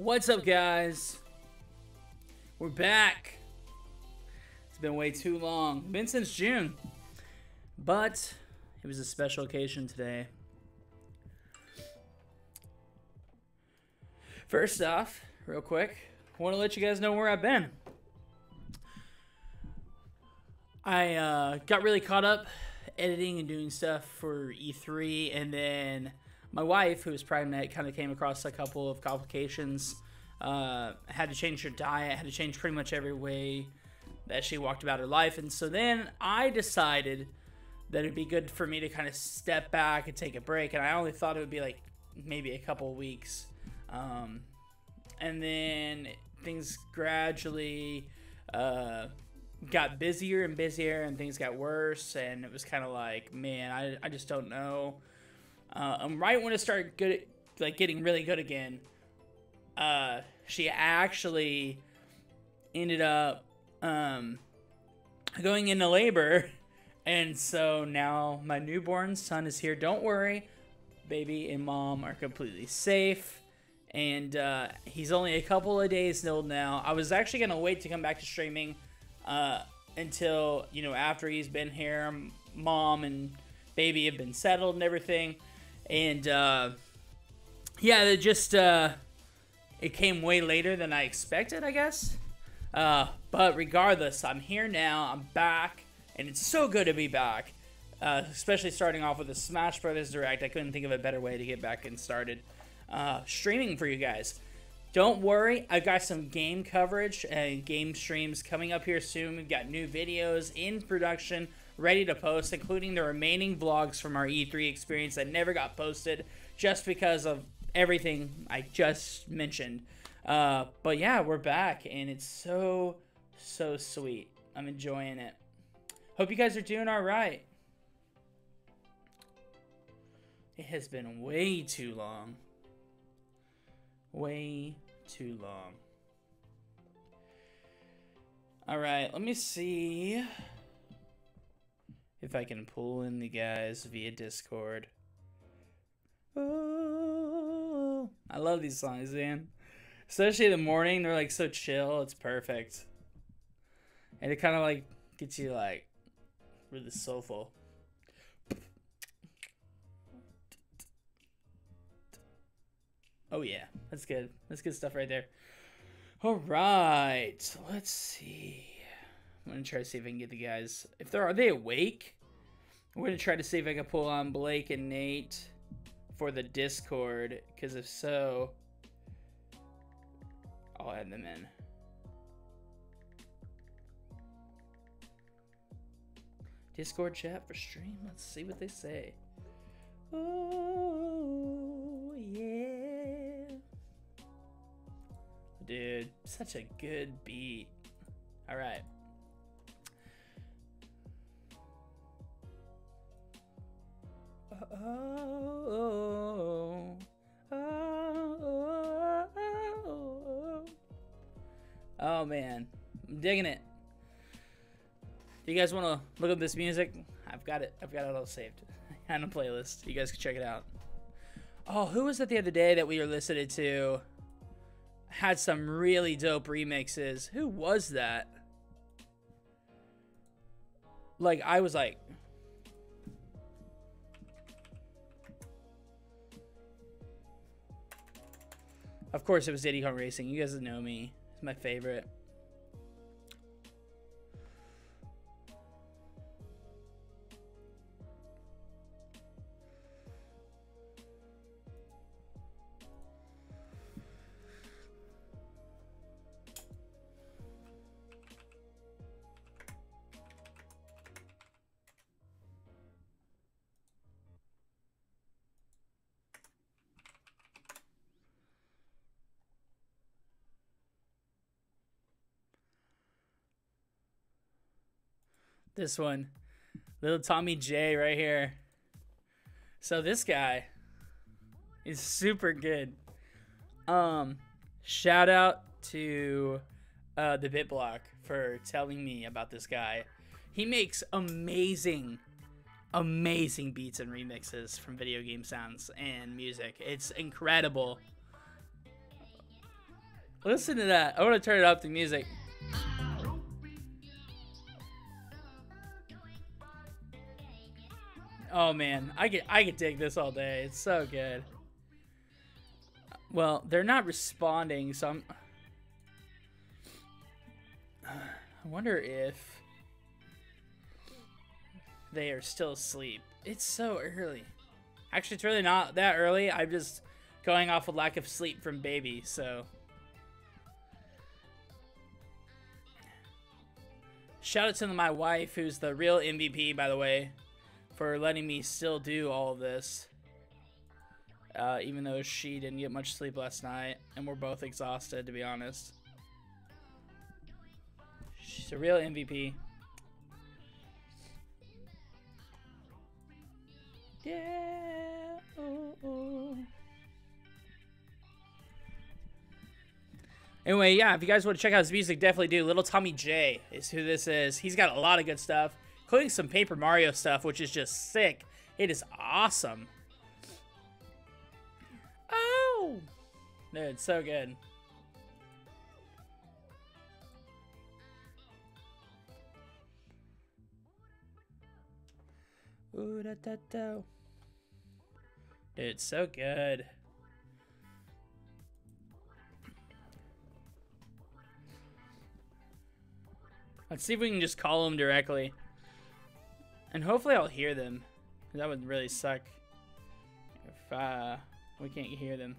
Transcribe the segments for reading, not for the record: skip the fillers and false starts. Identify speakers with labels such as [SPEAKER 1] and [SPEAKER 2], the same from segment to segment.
[SPEAKER 1] What's up, guys? We're back. It's been way too long. Been since June. But it was a special occasion today. First off, real quick, I want to let you guys know where I've been. I got really caught up editing and doing stuff for E3, and then my wife, who was pregnant, kind of came across a couple of complications. Had to change her diet, had to change pretty much every way that she walked about her life. And so then I decided that it'd be good for me to kind of step back and take a break. And I only thought it would be like maybe a couple of weeks. And then things gradually got busier and busier, and things got worse. And it was kind of like, man, I just don't know. Right when it started getting really good again, she actually ended up going into labor, and so now my newborn son is here. Don't worry, baby and mom are completely safe, and he's only a couple of days old now. I was actually gonna wait to come back to streaming until, you know, after he's been here. Mom and baby have been settled and everything. And, yeah, it came way later than I expected, I guess. But regardless, I'm here now, I'm back, and it's so good to be back. Especially starting off with the Smash Brothers Direct. I couldn't think of a better way to get back and started streaming for you guys. Don't worry, I've got some game coverage and game streams coming up here soon. We've got new videos in production, ready to post, including the remaining vlogs from our E3 experience that never got posted just because of everything I just mentioned. But yeah, we're back, and it's so sweet. I'm enjoying it. Hope you guys are doing all right. It has been way too long. Way too long. All right, let me see if I can pull in the guys via Discord. Oh, I love these songs, man. Especially in the morning, they're like so chill. It's perfect. And it kind of like gets you like really soulful. Oh yeah, that's good. That's good stuff right there. All right, let's see. I'm gonna try to see if I can get the guys. Are they awake? I'm gonna try to see if I can pull on Blake and Nate for the Discord, because if so, I'll add them in. Discord chat for stream. Let's see what they say. Oh yeah, dude, such a good beat. All right. Oh man, I'm digging it. Do you guys want to look up this music? I've got it all saved on a playlist. You guys can check it out. Oh, who was it the other day that we were listening to? Had some really dope remixes. Who was that? Like, I was like, of course it was Diddy Kong Racing. You guys know me. It's my favorite. This one, little Tommy J right here. So this guy is super good. Shout out to the BitBlock for telling me about this guy. He makes amazing beats and remixes from video game sounds and music. It's incredible. Listen to that. I want to turn it up to music. Oh man, I could dig this all day. It's so good. Well, they're not responding, so I wonder if they are still asleep. It's so early. Actually, it's really not that early. I'm just going off of lack of sleep from baby, so. Shout out to my wife, who's the real MVP, by the way, for letting me still do all of this. Even though she didn't get much sleep last night, and we're both exhausted, to be honest. She's a real MVP. Yeah. Oh, oh. Anyway, yeah, if you guys want to check out his music, definitely do. Little Tommy J is who this is. He's got a lot of good stuff, including some Paper Mario stuff, which is just sick. It is awesome. Oh! Dude, it's so good. Ooh, da, da, da. Dude, it's so good. Let's see if we can just call them directly. And hopefully I'll hear them. That would really suck if we can't hear them.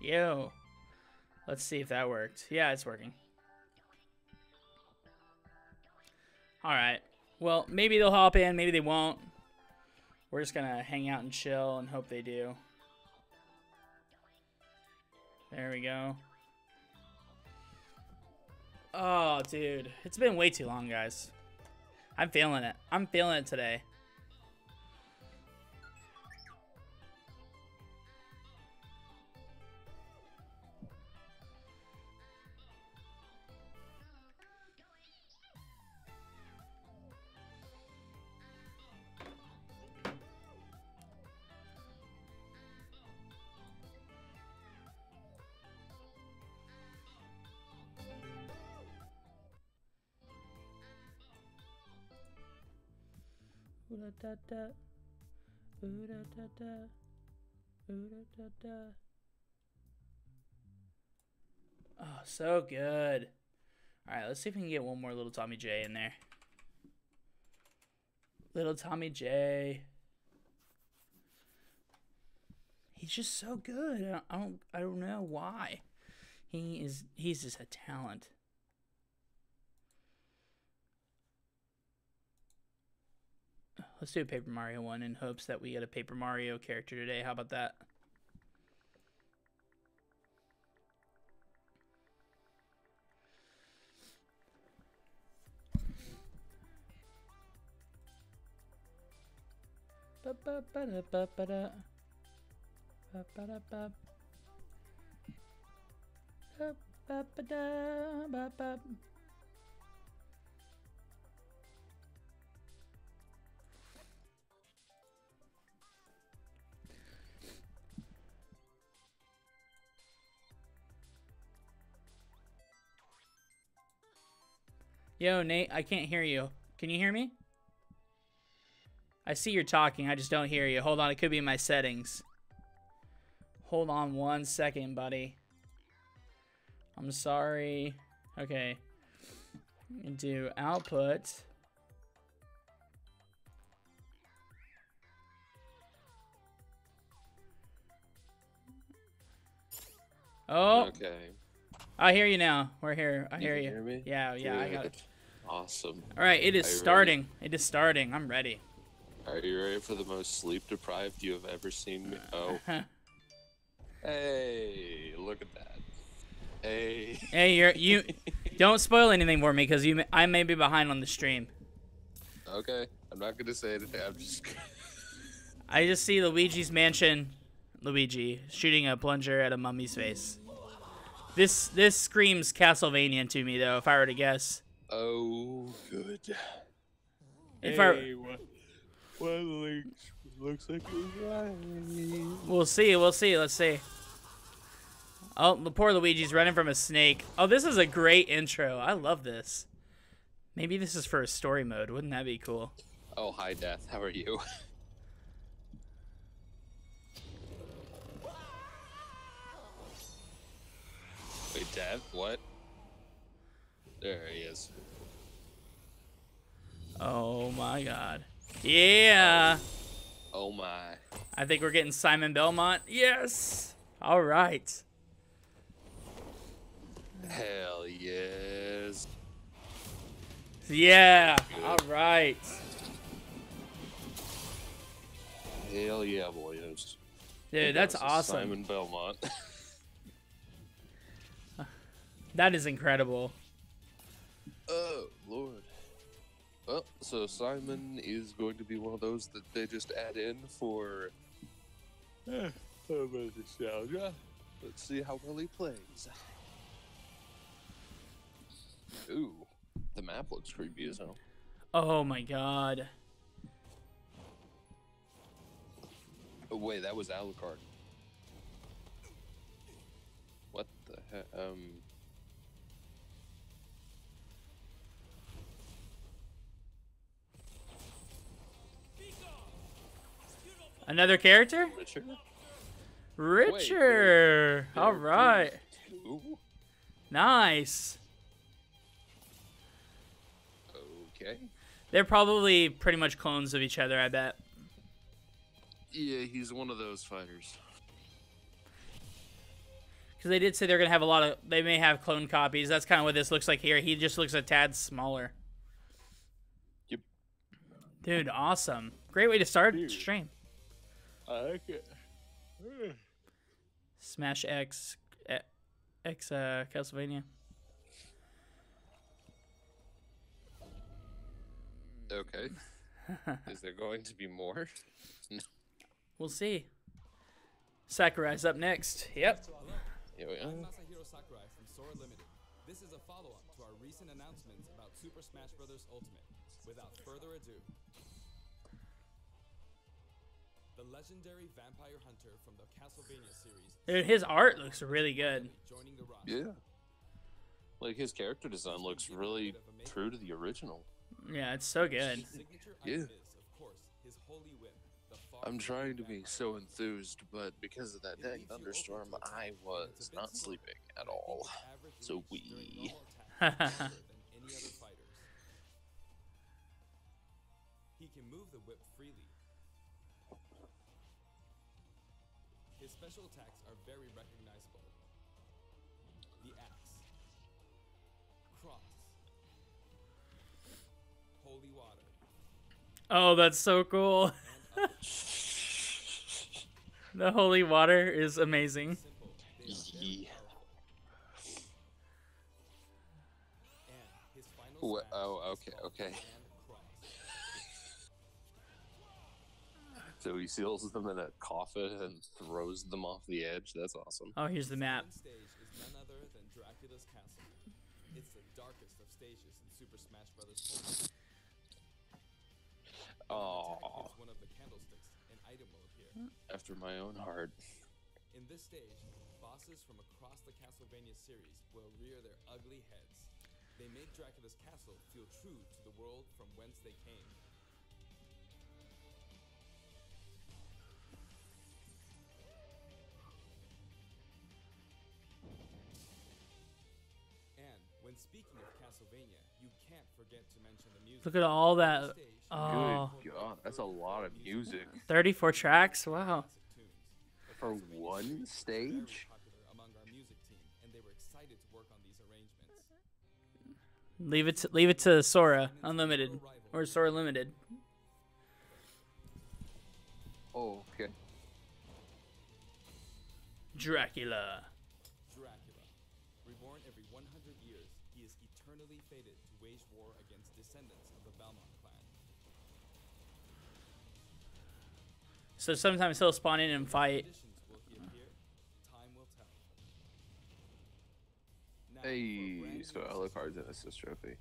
[SPEAKER 1] Yo. Let's see if that worked. Yeah, it's working. Alright. Well, maybe they'll hop in, maybe they won't. We're just gonna hang out and chill and hope they do. There we go. Oh, dude. It's been way too long, guys. I'm feeling it. I'm feeling it today. Ooh da da da. Ooh da da da. Ooh da da da. Oh, so good. Alright, let's see if we can get one more Little Tommy J in there. Little Tommy J. He's just so good. I don't know why. He's just a talent. Let's do a Paper Mario one in hopes that we get a Paper Mario character today. How about that? Yo, Nate, I can't hear you. Can you hear me? I see you're talking, I just don't hear you. Hold on, it could be in my settings. Hold on 1 second, buddy. I'm sorry. Okay. Do output. Oh.
[SPEAKER 2] Okay.
[SPEAKER 1] I hear you now. We're here. I hear you.
[SPEAKER 2] Hear me?
[SPEAKER 1] Yeah,
[SPEAKER 2] Good.
[SPEAKER 1] I got it.
[SPEAKER 2] Awesome.
[SPEAKER 1] All right, it is
[SPEAKER 2] Are you
[SPEAKER 1] starting. It is starting. I'm ready.
[SPEAKER 2] Are you ready for the most sleep deprived you have ever seen me? Oh. Hey, look at that. Hey.
[SPEAKER 1] Hey, you don't spoil anything for me because I may be behind on the stream.
[SPEAKER 2] Okay, I'm not gonna say anything. I'm just.
[SPEAKER 1] I just see Luigi's Mansion Luigi shooting a plunger at a mummy's face. This screams Castlevania to me, though, if I were to guess.
[SPEAKER 2] Oh, good.
[SPEAKER 1] If
[SPEAKER 2] Hey, what looks like it's right.
[SPEAKER 1] We'll see. Let's see. Oh, the poor Luigi's running from a snake. Oh, this is a great intro. I love this. Maybe this is for a story mode. Wouldn't that be cool?
[SPEAKER 2] Oh, hi, Death. How are you? Wait, Death? What? There he is.
[SPEAKER 1] Oh my god. Yeah.
[SPEAKER 2] Oh my.
[SPEAKER 1] I think we're getting Simon Belmont. Yes. All right.
[SPEAKER 2] Hell yes.
[SPEAKER 1] Yeah. All right.
[SPEAKER 2] Hell yeah, boys.
[SPEAKER 1] Dude, that's awesome.
[SPEAKER 2] Simon Belmont.
[SPEAKER 1] That is incredible.
[SPEAKER 2] Oh, Lord. Well, so Simon is going to be one of those that they just add in for a bit of nostalgia. Let's see how well he plays. Ooh, the map looks creepy as hell.
[SPEAKER 1] Oh my god.
[SPEAKER 2] Oh, wait, that was Alucard. What the heck?
[SPEAKER 1] Another character?
[SPEAKER 2] Richard?
[SPEAKER 1] Richer.
[SPEAKER 2] Wait,
[SPEAKER 1] All right.
[SPEAKER 2] Ooh,
[SPEAKER 1] Nice.
[SPEAKER 2] okay.
[SPEAKER 1] They're probably pretty much clones of each other, I bet.
[SPEAKER 2] Yeah, he's one of those fighters.
[SPEAKER 1] Because they did say they're going to have a lot of... They may have clone copies. That's kind of what this looks like here. He just looks a tad smaller.
[SPEAKER 2] Yep.
[SPEAKER 1] Dude, awesome. Great way to start
[SPEAKER 2] Dude.
[SPEAKER 1] stream.
[SPEAKER 2] I like it.
[SPEAKER 1] Smash X Castlevania.
[SPEAKER 2] Okay. Is there going to be more?
[SPEAKER 1] We'll see. Sakurai's up next. Yep.
[SPEAKER 2] Here we are.
[SPEAKER 3] I'm Masahiro Sakurai from Sora Limited. This is a follow-up to our recent announcements about Super Smash Bros. Ultimate. Without further ado, the legendary vampire hunter from the Castlevania series.
[SPEAKER 1] Dude, his art looks really good.
[SPEAKER 3] Joining the roster.
[SPEAKER 2] Yeah. Like, his character design looks really true to the original.
[SPEAKER 1] Yeah, it's so good.
[SPEAKER 3] His signature
[SPEAKER 2] Yeah.
[SPEAKER 3] item is, of course, his holy whip. The
[SPEAKER 2] I'm trying to be so enthused, but because of that dang thunderstorm, I was not sleeping at all. So we...
[SPEAKER 3] than any other fighters. He can move the whip freely. His special attacks are very recognizable. The axe, cross, holy water,
[SPEAKER 1] Oh, that's so cool.
[SPEAKER 3] and
[SPEAKER 1] The holy water is amazing.
[SPEAKER 3] simple. They are very
[SPEAKER 2] Yeah.
[SPEAKER 3] powerful. And his final smash
[SPEAKER 2] Oh,
[SPEAKER 3] is
[SPEAKER 2] okay,
[SPEAKER 3] called
[SPEAKER 2] okay.
[SPEAKER 3] Grand Cross.
[SPEAKER 2] So he seals them in a coffin and throws them off the edge. That's awesome.
[SPEAKER 1] Oh, here's the map.
[SPEAKER 3] One stage is none other than Dracula's castle. It's the darkest of stages in Super Smash Bros. Ultimate.
[SPEAKER 2] Oh,
[SPEAKER 3] Here's one of the candlesticks in item mode here.
[SPEAKER 2] after my own heart.
[SPEAKER 3] In this stage, bosses from across the Castlevania series will rear their ugly heads. They make Dracula's castle feel true to the world from whence they came. And when speaking of Castlevania, you can't forget to mention the music.
[SPEAKER 1] Look at all
[SPEAKER 3] This
[SPEAKER 1] that.
[SPEAKER 3] stage
[SPEAKER 1] Oh,
[SPEAKER 2] Good God, that's a lot of music
[SPEAKER 1] 34 tracks. Wow.
[SPEAKER 3] classic tunes.
[SPEAKER 2] for one stage.
[SPEAKER 3] Very popular among our music team, and they were excited to work on these arrangements.
[SPEAKER 1] Leave it to Sora Unlimited or Sora Limited.
[SPEAKER 2] Oh, okay.
[SPEAKER 1] Dracula.
[SPEAKER 3] Dracula. Reborn every 100 years, he is eternally fated to wage war against descendants of the Belmont clan.
[SPEAKER 1] So sometimes he'll spawn in and fight.
[SPEAKER 3] Conditions will
[SPEAKER 2] Hey, so Alucard's an assist trophy.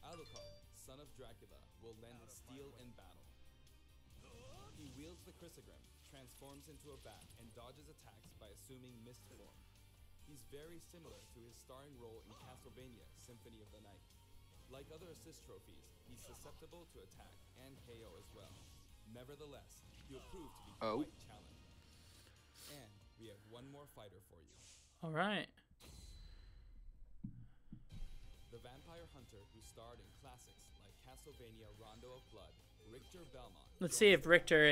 [SPEAKER 3] Alucard, son of Dracula, will lend steel in battle. He wields the Chrysogram, transforms into a bat, and dodges attacks by assuming mist form. He's very similar to his starring role in Castlevania Symphony of the Night. Like other assist trophies, he's susceptible to attack and KO as well. Nevertheless, he'll prove to be quite challenging. And we have one more fighter for you.
[SPEAKER 1] All right.
[SPEAKER 3] The vampire hunter who starred in classics like Castlevania Rondo of Blood, Richter Belmont.
[SPEAKER 1] Let's see if Richter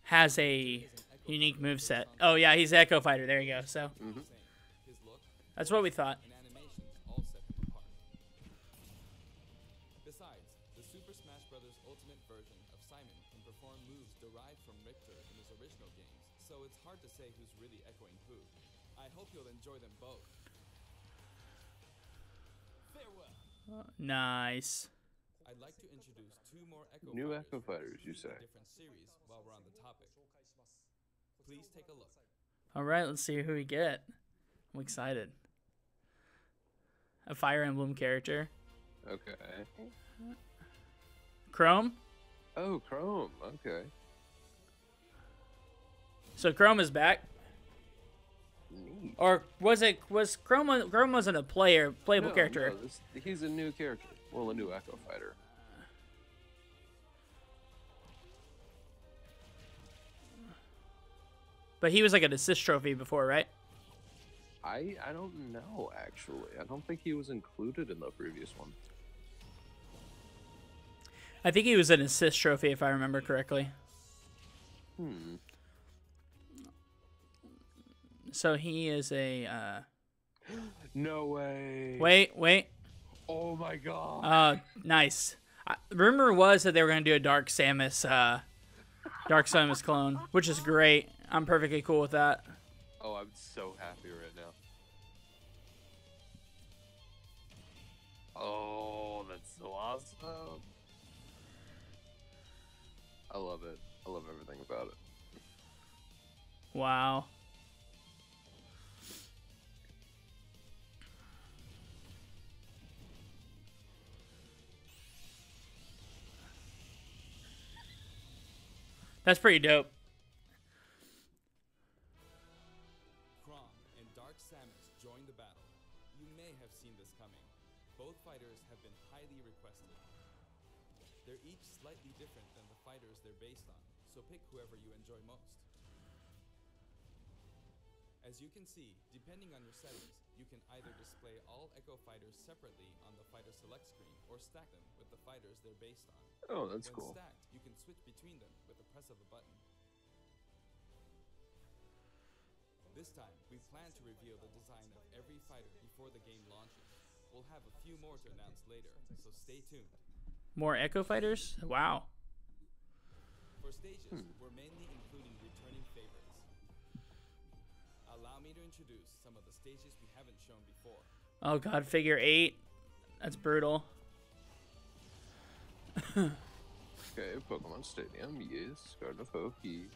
[SPEAKER 1] has a unique moveset. Oh yeah, he's Echo Fighter. There you go. So
[SPEAKER 3] His look
[SPEAKER 1] that's what we thought.
[SPEAKER 3] and animations all set him apart. Besides, the Super Smash Bros. Ultimate version of Simon can perform moves derived from Richter in his original games, so it's hard to say who's really echoing who. I hope you'll enjoy them both. Farewell.
[SPEAKER 1] Nice.
[SPEAKER 3] I'd like to introduce two more Echo
[SPEAKER 2] New
[SPEAKER 3] Fighters
[SPEAKER 2] Echo
[SPEAKER 3] from
[SPEAKER 2] Fighters, you
[SPEAKER 3] two
[SPEAKER 2] say?
[SPEAKER 3] different series while we're on the topic. Please take a look.
[SPEAKER 1] All right, let's see who we get. I'm excited. A Fire Emblem character.
[SPEAKER 2] Okay.
[SPEAKER 1] Chrome.
[SPEAKER 2] Oh, Chrome. Okay.
[SPEAKER 1] So Chrome is back.
[SPEAKER 2] Neat.
[SPEAKER 1] Or was Chrome? Chrome wasn't a playable
[SPEAKER 2] No,
[SPEAKER 1] character.
[SPEAKER 2] no, he's a new character. Well, a new Echo Fighter.
[SPEAKER 1] But he was like an assist trophy before, right?
[SPEAKER 2] I don't know, actually. I don't think he was included in the previous one.
[SPEAKER 1] I think he was an assist trophy if I remember correctly. So he is a.
[SPEAKER 2] No way.
[SPEAKER 1] Wait.
[SPEAKER 2] Oh my god.
[SPEAKER 1] Nice. Rumor was that they were gonna do a Dark Samus clone, which is great. I'm perfectly cool with that.
[SPEAKER 2] Oh, I'm so happy right now. Oh, that's so awesome. I love it. I love everything about it.
[SPEAKER 1] Wow. That's pretty dope.
[SPEAKER 3] Chrom and Dark Samus join the battle. You may have seen this coming. Both fighters have been highly requested. They're each slightly different than the fighters they're based on, so pick whoever you enjoy most. As you can see, depending on your settings, you can either display all Echo Fighters separately on the Fighter Select screen or stack them with the fighters they're based on.
[SPEAKER 2] Oh, that's
[SPEAKER 3] When
[SPEAKER 2] cool.
[SPEAKER 3] stacked, you can switch between them with the press of a button. This time, we plan to reveal the design of every fighter before the game launches. We'll have a few more to announce later, so stay tuned.
[SPEAKER 1] More Echo Fighters? Wow.
[SPEAKER 3] For stages, we're mainly including returning favorites. Allow me to introduce some of the stages we haven't shown before.
[SPEAKER 1] Oh god, figure 8. That's brutal.
[SPEAKER 2] Okay, Pokemon Stadium, yes. Garden of Hope, yes.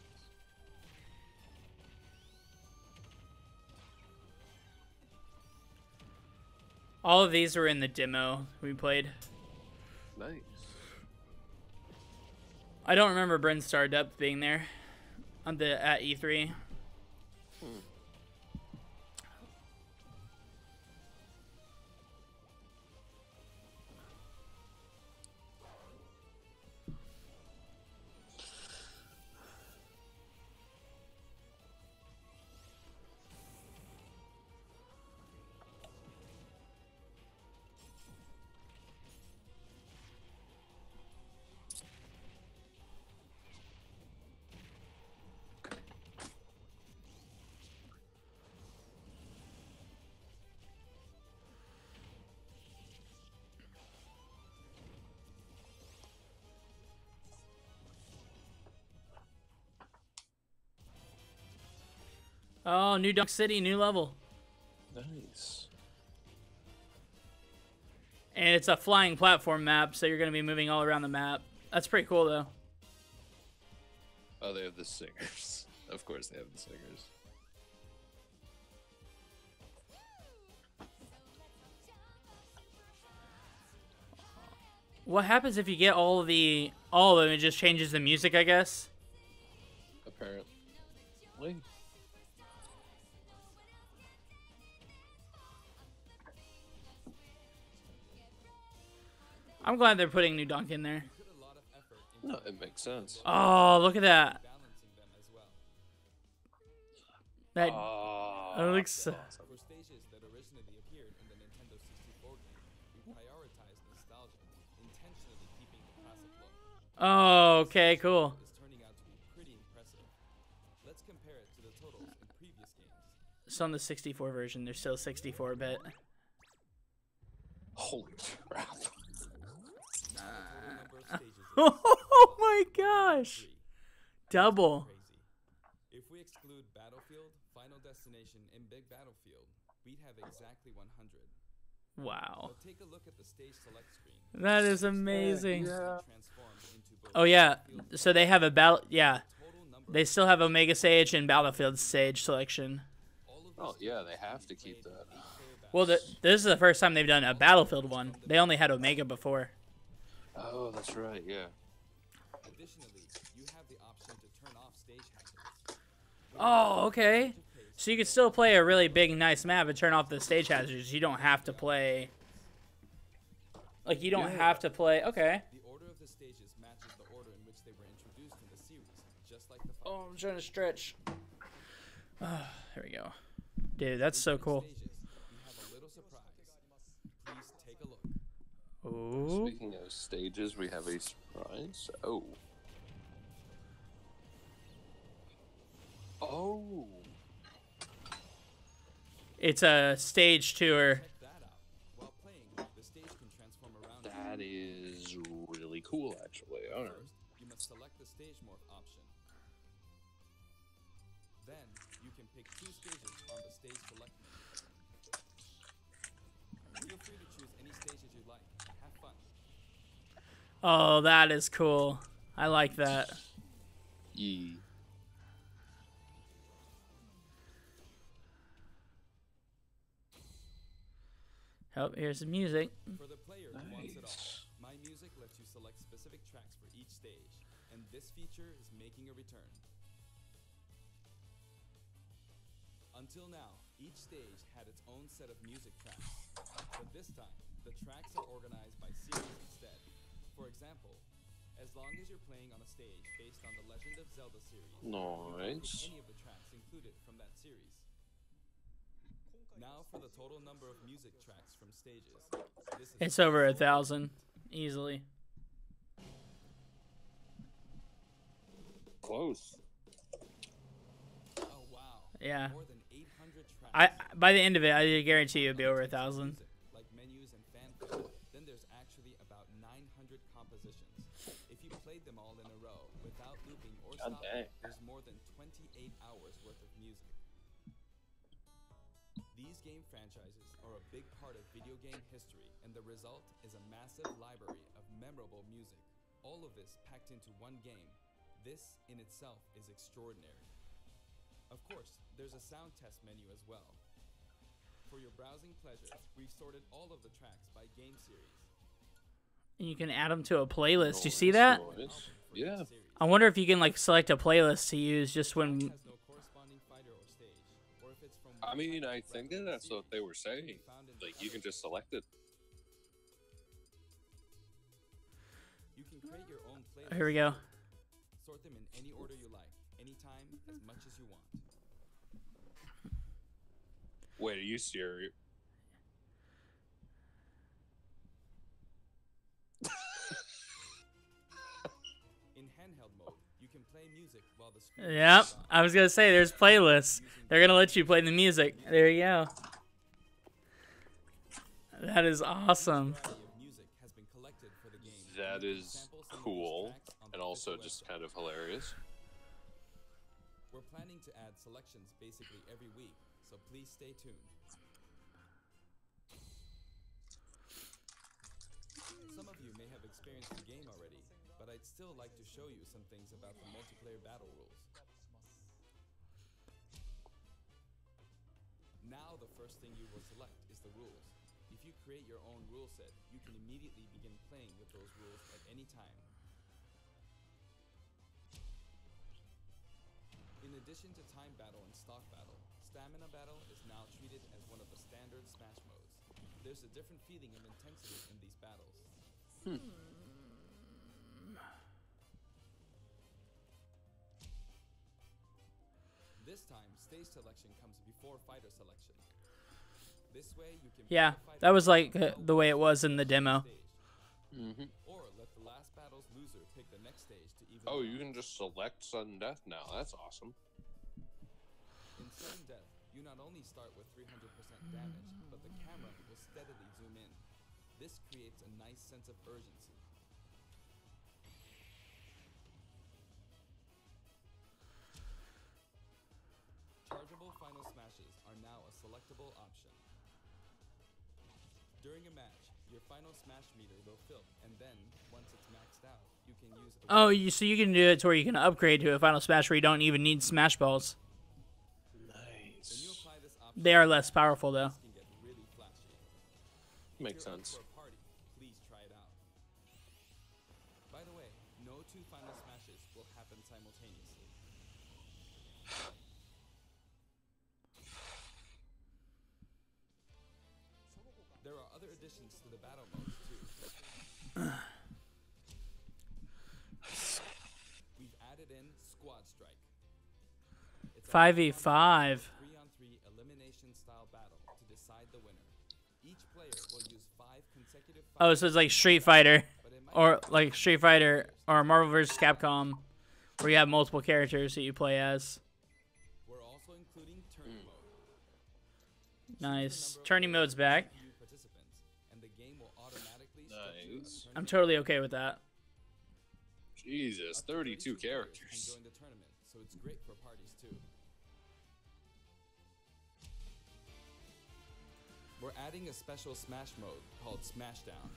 [SPEAKER 1] All of these were in the demo we played.
[SPEAKER 2] Nice.
[SPEAKER 1] I don't remember Bryn Star Depth being there at E3. Oh, New Dunk City, new level.
[SPEAKER 2] Nice.
[SPEAKER 1] And it's a flying platform map, so you're going to be moving all around the map. That's pretty cool, though.
[SPEAKER 2] Oh, they have the singers. Of course they have the singers.
[SPEAKER 1] What happens if you get all of them? It just changes the music, I guess.
[SPEAKER 2] Apparently.
[SPEAKER 1] I'm glad they're putting New Donk in there.
[SPEAKER 3] Put a lot of effort into
[SPEAKER 2] No, it makes sense.
[SPEAKER 1] Oh, look at that.
[SPEAKER 3] balancing them as well.
[SPEAKER 1] That
[SPEAKER 2] Oh,
[SPEAKER 1] looks so.
[SPEAKER 3] For stages that originally appeared in the Nintendo 64 game, we prioritized nostalgia, intentionally keeping the classic look.
[SPEAKER 1] Oh, okay, cool.
[SPEAKER 3] Is turning out to be pretty impressive. Let's compare it to the totals in previous games.
[SPEAKER 1] So on the 64 version, they're still 64-bit.
[SPEAKER 2] holy crap.
[SPEAKER 3] Number of stages is
[SPEAKER 1] Oh my gosh!
[SPEAKER 3] 3.
[SPEAKER 1] Double.
[SPEAKER 3] Crazy. If we exclude Battlefield, Final Destination, and Big Battlefield, we'd have exactly 100.
[SPEAKER 1] Wow.
[SPEAKER 3] But take a look at the stage select screen.
[SPEAKER 1] That is amazing.
[SPEAKER 3] Transformed into both
[SPEAKER 1] Oh yeah,
[SPEAKER 3] Battlefield
[SPEAKER 1] so they have a battle. Yeah,
[SPEAKER 3] total number
[SPEAKER 1] they still have Omega Stage and Battlefield Stage selection.
[SPEAKER 3] all of
[SPEAKER 2] Oh, yeah, they have to keep that.
[SPEAKER 1] Well, this is the first time they've done a Battlefield one. They only had Omega before.
[SPEAKER 2] Oh, that's right, yeah.
[SPEAKER 3] Additionally, you have the option to turn off stage hazards.
[SPEAKER 1] Oh, okay. So you can still play a really big, nice map and turn off the stage hazards. You don't have to play. Like you don't have to play. Okay.
[SPEAKER 3] The order of the stages matches the order in which they were introduced in the series, just like the
[SPEAKER 1] Oh, I'm trying to stretch. There we go. Dude, that's so cool.
[SPEAKER 3] stages. We have a little surprise. Please take a look.
[SPEAKER 1] Ooh.
[SPEAKER 2] Speaking of stages, we have a surprise. Oh. Oh.
[SPEAKER 1] It's a stage tour.
[SPEAKER 3] Check that out. While playing, the stage can transform around you.
[SPEAKER 2] That is really cool, actually. Alright.
[SPEAKER 3] First, you must select the stage morph option. Then, you can pick 2 stages on the stage select menu. Feel free to choose any stages you like. Have fun.
[SPEAKER 1] Oh, that is cool. I like that.
[SPEAKER 2] Yee.
[SPEAKER 1] Oh, here's the music.
[SPEAKER 3] For the player who wants it all,
[SPEAKER 2] Nice.
[SPEAKER 3] My Music lets you select specific tracks for each stage, and this feature is making a return. Until now, each stage had its own set of music tracks, but this time, the tracks are organized by series instead. For example, as long as you're playing on a stage based on the Legend of Zelda series, you can pick
[SPEAKER 2] Nice.
[SPEAKER 3] any of the tracks included from that series. Now for the total number of music tracks from stages. This is
[SPEAKER 1] It's over 1,000 easily.
[SPEAKER 2] Close.
[SPEAKER 3] Oh wow.
[SPEAKER 1] Yeah.
[SPEAKER 3] More than 800 tracks.
[SPEAKER 1] By the end of it, I guarantee you it'll be over 1,000.
[SPEAKER 3] Music, like menus and fanfare. Then there's actually about 900 compositions. If you played them all in a row without looping or
[SPEAKER 2] God
[SPEAKER 3] stopping,
[SPEAKER 2] dang.
[SPEAKER 3] there's more than 28 hours worth of music. These game franchises are a big part of video game history, and the result is a massive library of memorable music. All of this packed into one game. This in itself is extraordinary. Of course, there's a sound test menu as well. For your browsing pleasure, we've sorted all of the tracks by game series.
[SPEAKER 1] And you can add them to a playlist. You see that?
[SPEAKER 2] Nice. Yeah.
[SPEAKER 1] I wonder if you can like select a playlist to use just when.
[SPEAKER 3] Has no corresponding fighter or stage, or if it's from
[SPEAKER 2] I
[SPEAKER 3] one
[SPEAKER 2] mean,
[SPEAKER 3] type
[SPEAKER 2] I
[SPEAKER 3] of
[SPEAKER 2] think
[SPEAKER 3] record
[SPEAKER 2] that's what
[SPEAKER 3] series,
[SPEAKER 2] they were
[SPEAKER 3] it
[SPEAKER 2] saying.
[SPEAKER 3] can be found in the
[SPEAKER 2] Like, you can
[SPEAKER 3] other.
[SPEAKER 2] just select it.
[SPEAKER 3] You can create your own playlist.
[SPEAKER 1] Here we go.
[SPEAKER 3] Sort them in any order you like, anytime, as much as you want.
[SPEAKER 2] Wait, are you serious?
[SPEAKER 3] In handheld mode, you can play music while the screen
[SPEAKER 1] Yep.
[SPEAKER 3] is on.
[SPEAKER 1] I was gonna say there's playlists. They're gonna let you play the music. There you go. That is awesome.
[SPEAKER 3] Variety of music has been collected for the game.
[SPEAKER 2] That
[SPEAKER 3] You can
[SPEAKER 2] is
[SPEAKER 3] sample some of these
[SPEAKER 2] cool,
[SPEAKER 3] tracks on the
[SPEAKER 2] and also
[SPEAKER 3] official
[SPEAKER 2] just
[SPEAKER 3] website.
[SPEAKER 2] kind of hilarious.
[SPEAKER 3] We're planning to add selections basically every week, so please stay tuned. Some of you may have experienced the game already, but I'd still like to show you some things about the multiplayer battle rules. Now the first thing you will select is the rules. If you create your own rule set, you can immediately begin playing with those rules. any time. In addition to time battle and stock battle, stamina battle is now treated as one of the standard Smash modes. There's a different feeling of intensity in these battles. This time, stage selection comes before fighter selection. This way, you can
[SPEAKER 1] Yeah,
[SPEAKER 3] pick a fighter
[SPEAKER 1] that was like
[SPEAKER 3] well
[SPEAKER 1] the way it was in the demo.
[SPEAKER 3] stage, or let the last battle's loser pick the next stage to even.
[SPEAKER 2] Oh,
[SPEAKER 3] it
[SPEAKER 2] you
[SPEAKER 3] out.
[SPEAKER 2] can just select sudden death now. That's awesome.
[SPEAKER 3] In sudden death, you not only start with 300% damage, but the camera will steadily zoom in. This creates a nice sense of urgency. Chargeable final smashes are now a selectable option. During a match, your final smash meter will fill, and then, once it's maxed out, you can use a
[SPEAKER 1] Oh, so you can do it to where you can upgrade to a Final Smash where you don't even need Smash Balls.
[SPEAKER 3] When you
[SPEAKER 2] Nice.
[SPEAKER 3] apply this option,
[SPEAKER 1] They are less powerful though.
[SPEAKER 3] this can get really flashy.
[SPEAKER 2] Makes
[SPEAKER 3] If you're up
[SPEAKER 2] sense.
[SPEAKER 3] for a party, please try it out. By the way, no two final smashes will happen simultaneously. There are other additions to the battle modes too. We've added in Squad Strike. It's a
[SPEAKER 1] 5v5.
[SPEAKER 3] 3-on-3 elimination style battle to decide the winner. Each player will use 5 consecutive
[SPEAKER 1] Oh,
[SPEAKER 3] fights,
[SPEAKER 1] so it's like Street Fighter,
[SPEAKER 3] but it might
[SPEAKER 1] or
[SPEAKER 3] be
[SPEAKER 1] like Street Fighter, or Marvel vs. Capcom, where you have multiple characters that you play as.
[SPEAKER 3] We're also including tourney mode.
[SPEAKER 1] Nice. Tourney mode's back.
[SPEAKER 3] CPU participants, and the game will automatically structure a
[SPEAKER 2] Nice.
[SPEAKER 1] I'm
[SPEAKER 3] tournament.
[SPEAKER 1] totally okay with that.
[SPEAKER 2] Jesus,
[SPEAKER 3] Up to
[SPEAKER 2] 32
[SPEAKER 3] players can
[SPEAKER 2] characters.
[SPEAKER 3] join the tournament, so it's great for parties too. We're adding a special Smash mode called Smashdown.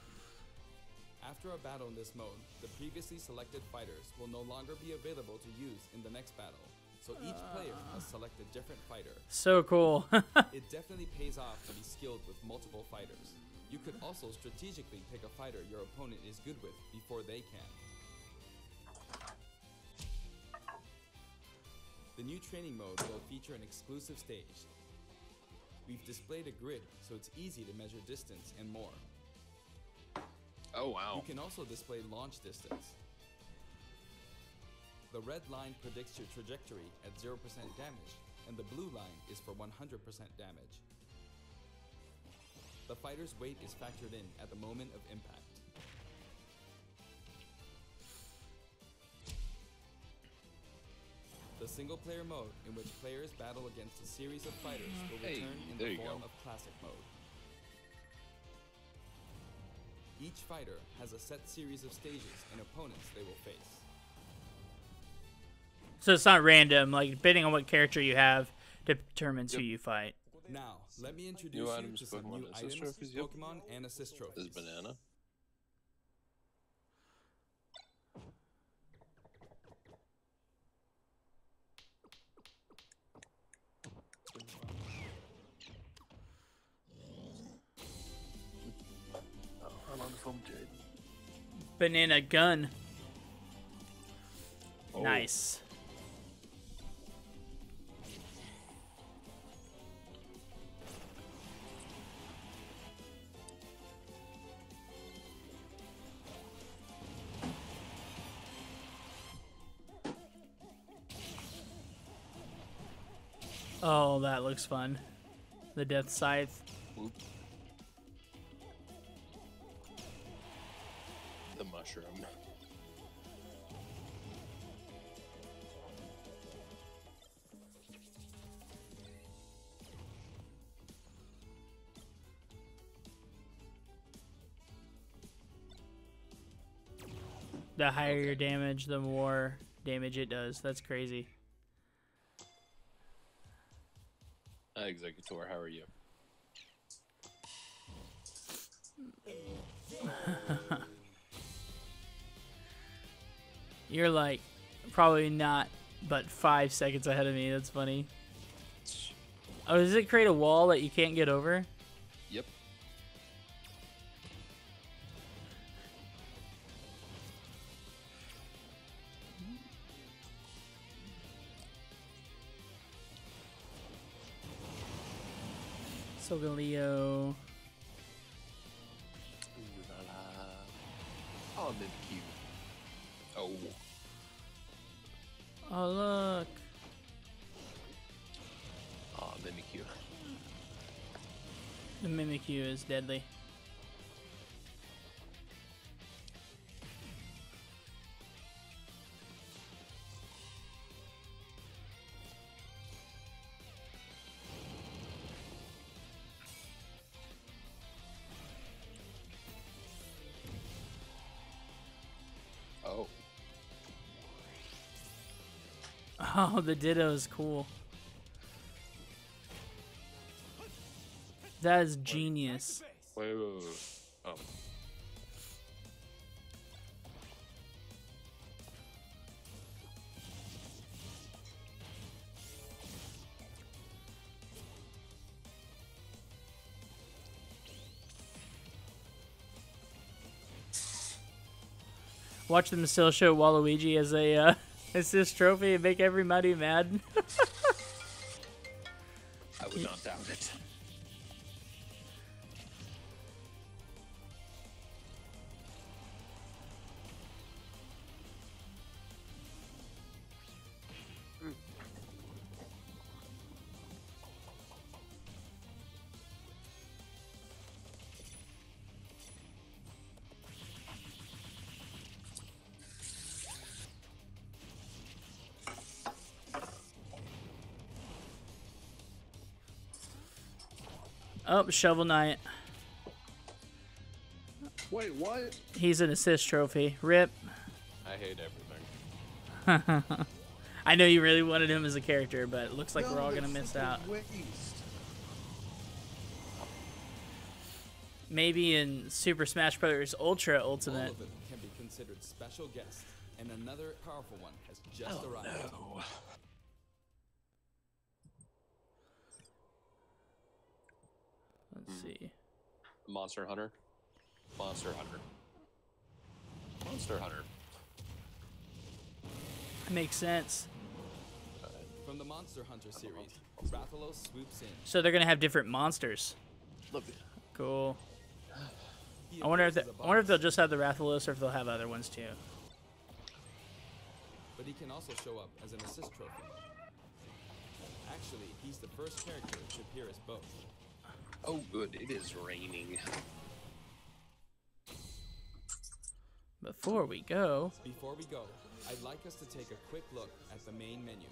[SPEAKER 3] After a battle in this mode, the previously selected fighters will no longer be available to use in the next battle, so each player must select a different fighter.
[SPEAKER 1] So cool.
[SPEAKER 3] It definitely pays off to be skilled with multiple fighters. You could also strategically pick a fighter your opponent is good with before they can. The new training mode will feature an exclusive stage. We've displayed a grid so it's easy to measure distance and more.
[SPEAKER 2] Oh, wow.
[SPEAKER 3] You can also display launch distance. The red line predicts your trajectory at 0% damage, and the blue line is for 100% damage. The fighter's weight is factored in at the moment of impact. The single-player mode, in which players battle against a series of fighters, will
[SPEAKER 2] Hey,
[SPEAKER 3] return in
[SPEAKER 2] there
[SPEAKER 3] the
[SPEAKER 2] you
[SPEAKER 3] form
[SPEAKER 2] go.
[SPEAKER 3] of Classic mode. Each fighter has a set series of stages and opponents they will face.
[SPEAKER 1] So it's not random. Like, depending on what character you have, determines who
[SPEAKER 2] Yep.
[SPEAKER 1] you fight.
[SPEAKER 3] Now, let me introduce you
[SPEAKER 2] items,
[SPEAKER 3] to some
[SPEAKER 2] Pokemon
[SPEAKER 3] new
[SPEAKER 2] assist
[SPEAKER 3] items,
[SPEAKER 2] trophies, yep.
[SPEAKER 3] Pokemon, and assist
[SPEAKER 2] This
[SPEAKER 3] trophies.
[SPEAKER 2] is banana. I'm on the phone, Jade.
[SPEAKER 1] Banana gun.
[SPEAKER 2] Oh.
[SPEAKER 1] Nice. Oh, that looks fun. The Death Scythe.
[SPEAKER 2] Whoop. The mushroom.
[SPEAKER 1] The higher your damage, the more damage it does. That's crazy.
[SPEAKER 2] Hi, Executor. How are you?
[SPEAKER 1] You're like probably not, but 5 seconds ahead of me. That's funny. Oh, does it create a wall that you can't get over?
[SPEAKER 2] Yep.
[SPEAKER 1] Solgaleo.
[SPEAKER 2] Ooh la la. Oh, Mimikyu. Oh.
[SPEAKER 1] Oh, look.
[SPEAKER 2] Oh, Mimikyu.
[SPEAKER 1] The Mimikyu is deadly.
[SPEAKER 2] Oh.
[SPEAKER 1] Oh, the Ditto is cool. That is genius.
[SPEAKER 2] Wait. Oh.
[SPEAKER 1] Watch them still show Waluigi as a assist trophy and make everybody mad.
[SPEAKER 2] I would not doubt it.
[SPEAKER 1] Oh, Shovel Knight.
[SPEAKER 2] Wait, what?
[SPEAKER 1] He's an assist trophy. Rip.
[SPEAKER 2] I hate everything.
[SPEAKER 1] I know you really wanted him as a character, but it looks like we're all gonna miss out. Maybe in Super Smash Bros. Ultra
[SPEAKER 3] All
[SPEAKER 1] Ultimate.
[SPEAKER 3] of them can be considered special guests, and another powerful one has just arrived.
[SPEAKER 2] No.
[SPEAKER 1] Let's see.
[SPEAKER 2] Monster Hunter. Monster Hunter. Monster Hunter.
[SPEAKER 1] Makes sense.
[SPEAKER 3] From the Monster Hunter series, Rathalos swoops in.
[SPEAKER 1] So they're gonna have different monsters.
[SPEAKER 2] Look.
[SPEAKER 1] Cool.
[SPEAKER 3] He
[SPEAKER 1] I wonder if
[SPEAKER 3] appears as a
[SPEAKER 1] I wonder if
[SPEAKER 3] boss,
[SPEAKER 1] they'll just have the Rathalos or if they'll have other ones too.
[SPEAKER 3] but he can also show up as an assist trophy. Actually, he's the first character to appear as both.
[SPEAKER 2] Oh, good. It is raining.
[SPEAKER 1] Before we go,
[SPEAKER 3] Before we go, I'd like us to take a quick look at the main menu.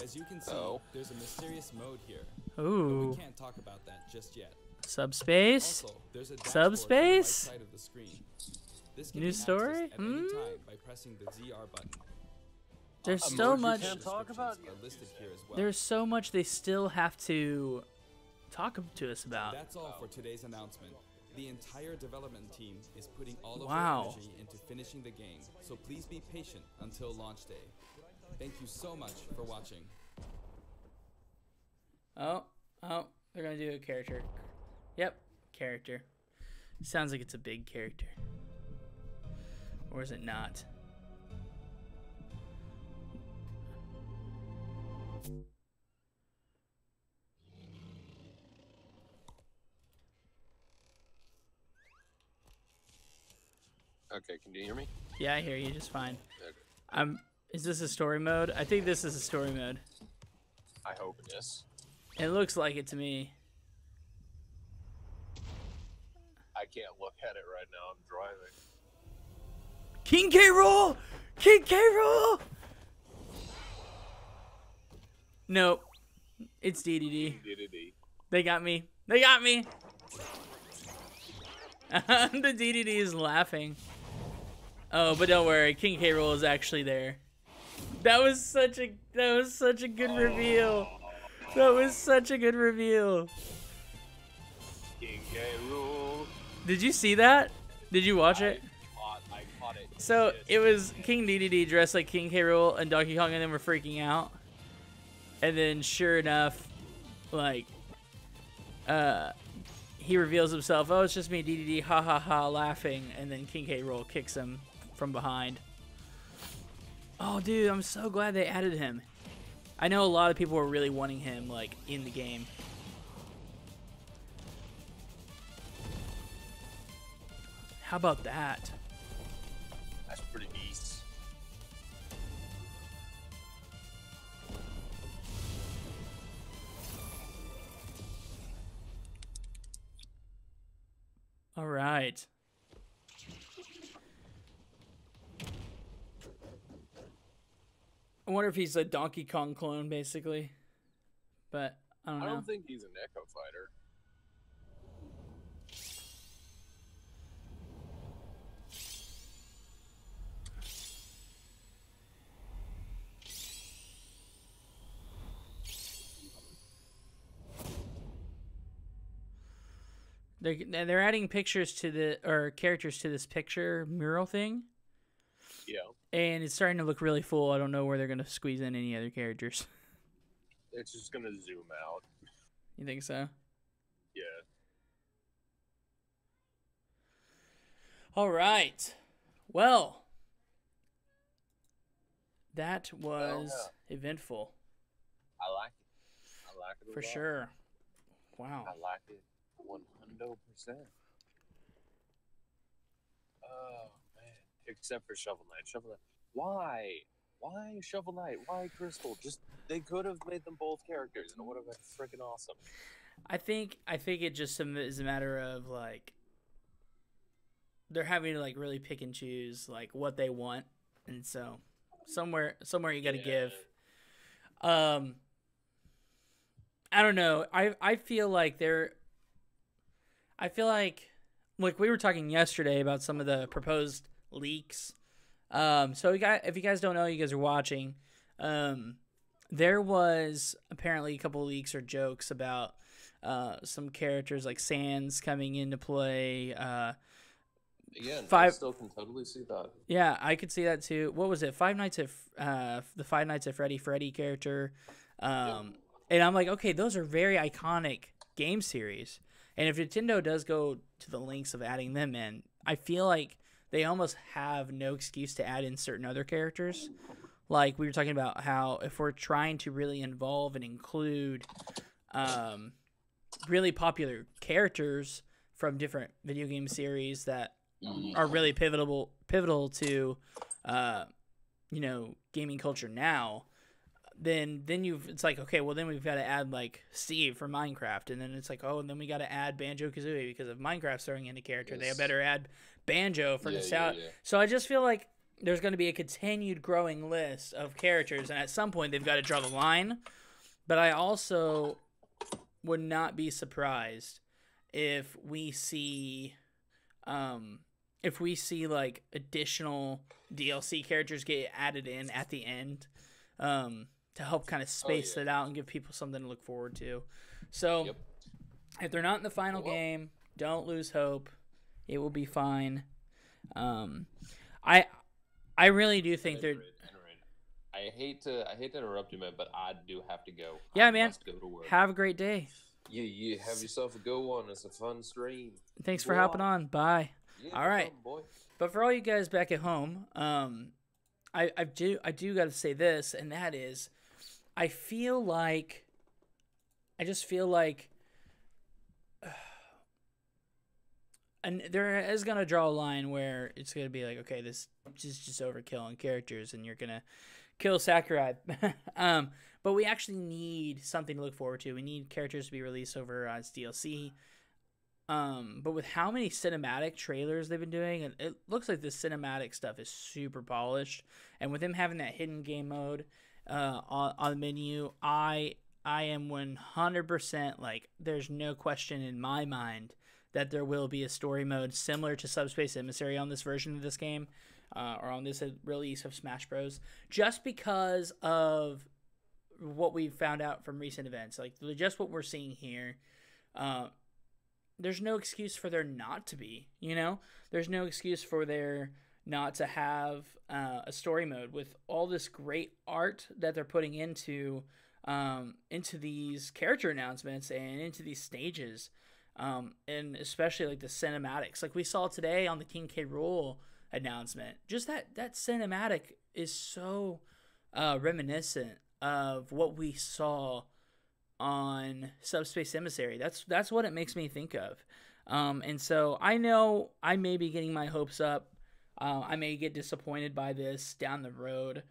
[SPEAKER 3] As you can see, there's a mysterious mode here. But
[SPEAKER 1] ooh,
[SPEAKER 3] we can't talk about that just yet.
[SPEAKER 1] subspace.
[SPEAKER 3] Also, there's a dashboard
[SPEAKER 1] Subspace?
[SPEAKER 3] on the right side of the screen. This can
[SPEAKER 1] New
[SPEAKER 3] be
[SPEAKER 1] story?
[SPEAKER 3] accessed at any time by pressing the ZR button.
[SPEAKER 1] There's
[SPEAKER 2] A
[SPEAKER 1] so
[SPEAKER 2] merge you
[SPEAKER 1] much.
[SPEAKER 2] can't talk about?
[SPEAKER 3] Are listed here as well.
[SPEAKER 1] There's so much they still have to talk to us about.
[SPEAKER 3] That's all for today's announcement. The entire development team is putting all of
[SPEAKER 1] Wow.
[SPEAKER 3] their energy into finishing the game, so please be patient until launch day. Thank you so much for watching.
[SPEAKER 1] Oh, they're gonna do a character. Yep, character. Sounds like it's a big character. Or is it not?
[SPEAKER 2] Okay, can you hear me?
[SPEAKER 1] Yeah, I hear you just fine.
[SPEAKER 2] Okay.
[SPEAKER 1] Is this a story mode? I think this is a story mode.
[SPEAKER 2] I hope it is.
[SPEAKER 1] It looks like it to me.
[SPEAKER 2] I can't look at it right now. I'm driving.
[SPEAKER 1] King K. Rool! King K. Rool! Nope. It's DDD.
[SPEAKER 2] DDD.
[SPEAKER 1] They got me. They got me. The DDD is laughing. Oh, but don't worry. King K. Rool is actually there. That was such a good reveal. That was such a good reveal.
[SPEAKER 2] King K. Rool.
[SPEAKER 1] Did you see that? Did you watch it?
[SPEAKER 2] I caught it.
[SPEAKER 1] So it was King DDD dressed like King K. Rool and Donkey Kong, and then we're freaking out. And then, sure enough, like, he reveals himself. Oh, it's just me, DDD, ha ha ha, laughing, and then King K. Rool kicks him from behind. Oh, dude, I'm so glad they added him. I know a lot of people were really wanting him, like, in the game. How about that?
[SPEAKER 2] That's pretty nice.
[SPEAKER 1] All right. I wonder if he's a Donkey Kong clone, basically. But I don't know.
[SPEAKER 2] I don't think he's an Echo Fighter.
[SPEAKER 1] They're adding pictures to or characters to this picture mural thing.
[SPEAKER 2] Yeah.
[SPEAKER 1] And it's starting to look really full. I don't know where they're gonna squeeze in any other characters.
[SPEAKER 2] It's just gonna zoom out.
[SPEAKER 1] You think so?
[SPEAKER 2] Yeah.
[SPEAKER 1] All right. Well, that was eventful.
[SPEAKER 2] I like it. I like it a
[SPEAKER 1] For
[SPEAKER 2] lot.
[SPEAKER 1] sure. Wow.
[SPEAKER 2] I like it 100%. Oh man! Except for Shovel Knight. Shovel Knight. Why? Why Shovel Knight? Why Crystal? Just they could have made them both characters, and it would have been freaking awesome.
[SPEAKER 1] I think it just is a matter of like they're having to like really pick and choose like what they want, and so somewhere you got to give. I don't know. I feel like like we were talking yesterday about some of the proposed leaks. So if you guys don't know, you guys are watching. There was apparently a couple of leaks or jokes about some characters like Sans coming into play.
[SPEAKER 2] I still can totally see that.
[SPEAKER 1] Yeah, I could see that too. What was it? The Five Nights at Freddy character. And I'm like, okay, those are very iconic game series. And if Nintendo does go to the lengths of adding them in, I feel like they almost have no excuse to add in certain other characters. Like we were talking about how if we're trying to really involve and include really popular characters from different video game series that are really pivotal to gaming culture now, then it's like, okay, well then we've got to add like Steve from Minecraft, and then it's like, oh, and then we got to add Banjo-Kazooie because if Minecraft's throwing in a character, they better add Banjo for nostalgia. Yeah. So I just feel like there's going to be a continued growing list of characters, and at some point they've got to draw the line. But I also would not be surprised if we see like additional DLC characters get added in at the end to help kind of space it out and give people something to look forward to. So if they're not in the final game, don't lose hope. It will be fine. I really do think they're.
[SPEAKER 2] I hate to interrupt you, man, but I do have to go.
[SPEAKER 1] Yeah, man.
[SPEAKER 2] Go to work.
[SPEAKER 1] Have a great day.
[SPEAKER 2] You have yourself a go one. It's a fun stream.
[SPEAKER 1] Thanks for hopping on. Bye.
[SPEAKER 2] Yeah,
[SPEAKER 1] all right.
[SPEAKER 2] Boy.
[SPEAKER 1] But for all you guys back at home, I do got to say this, and that is, I just feel like, and there is gonna draw a line where it's gonna be like, okay, this is just overkill on characters, and you're gonna kill Sakurai. But we actually need something to look forward to. We need characters to be released over as DLC. But with how many cinematic trailers they've been doing, and it looks like the cinematic stuff is super polished. And with them having that hidden game mode on the menu, I am 100% like, there's no question in my mind that there will be a story mode similar to Subspace Emissary on this version of this game, or on this release of Smash Bros. Just because of what we found out from recent events, like just what we're seeing here. There's no excuse for there not to be, There's no excuse for there not to have a story mode with all this great art that they're putting into these character announcements and into these stages. And especially like the cinematics, like we saw today on the King K. Rool announcement. Just that cinematic is so reminiscent of what we saw on Subspace Emissary. That's what it makes me think of. And so I know I may be getting my hopes up. I may get disappointed by this down the road,